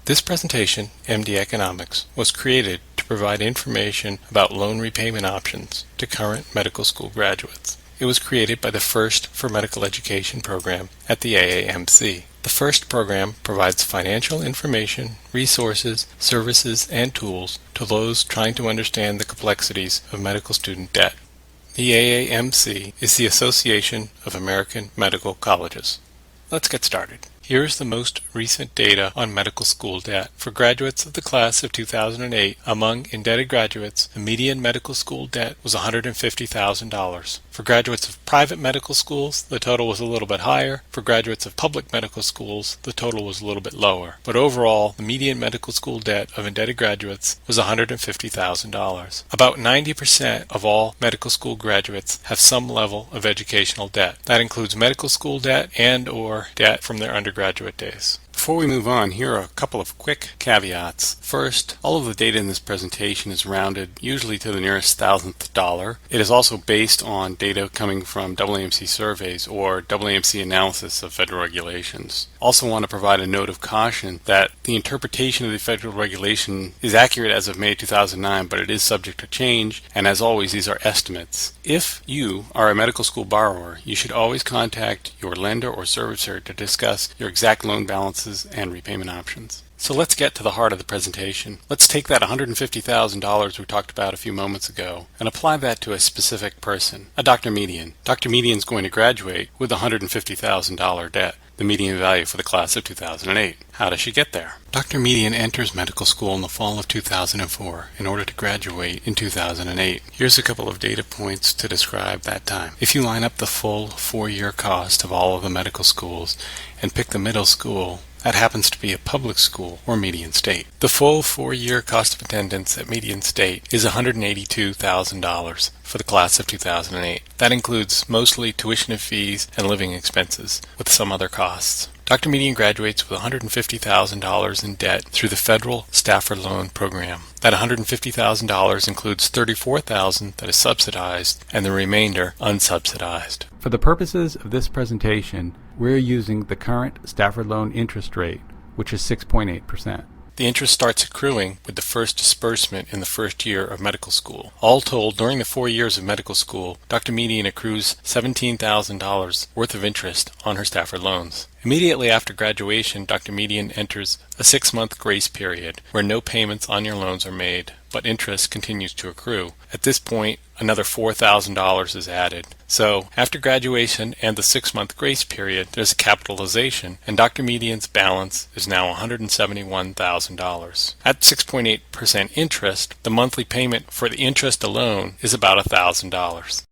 This presentation, MD Economics, was created to provide information about loan repayment options to current medical school graduates. It was created by the First for Medical Education program at the AAMC. The FIRST program provides financial information, resources, services, and tools to those trying to understand the complexities of medical student debt. The AAMC is the Association of American Medical Colleges. Let's get started. Here's the most recent data on medical school debt. For graduates of the class of 2008, among indebted graduates, the median medical school debt was $150,000. For graduates of private medical schools, the total was a little bit higher. For graduates of public medical schools, the total was a little bit lower. But overall, the median medical school debt of indebted graduates was $150,000. About 90% of all medical school graduates have some level of educational debt. That includes medical school debt and/or debt from their undergraduate days. Before we move on, here are a couple of quick caveats. First, all of the data in this presentation is rounded, usually to the nearest thousandth dollar. It is also based on data coming from AAMC surveys or AAMC analysis of federal regulations. Also want to provide a note of caution that the interpretation of the federal regulation is accurate as of May 2009, but it is subject to change, and as always, these are estimates. If you are a medical school borrower, you should always contact your lender or servicer to discuss your exact loan balances and repayment options. So let's get to the heart of the presentation. Let's take that $150,000 we talked about a few moments ago and apply that to a specific person, a Dr. Median. Dr. Median is going to graduate with a $150,000 debt, the median value for the class of 2008. How does she get there? Dr. Median enters medical school in the fall of 2004 in order to graduate in 2008. Here's a couple of data points to describe that time. If you line up the full 4-year cost of all of the medical schools and pick the middle school, that happens to be a public school or Median State. The full 4-year cost of attendance at Median State is $182,000 for the class of 2008. That includes mostly tuition fees and living expenses, with some other costs. Dr. Median graduates with $150,000 in debt through the federal Stafford Loan Program. That $150,000 includes $34,000 that is subsidized and the remainder unsubsidized. For the purposes of this presentation, we're using the current Stafford loan interest rate, which is 6.8%. The interest starts accruing with the first disbursement in the first year of medical school. All told, during the 4 years of medical school, Dr. Median accrues $17,000 worth of interest on her Stafford loans. Immediately after graduation, Dr. Median enters a 6-month grace period where no payments on your loans are made, but interest continues to accrue. At this point, another $4,000 is added. So, after graduation and the 6-month grace period, there's a capitalization, and Dr. Median's balance is now $171,000. At 6.8% interest, the monthly payment for the interest alone is about $1,000.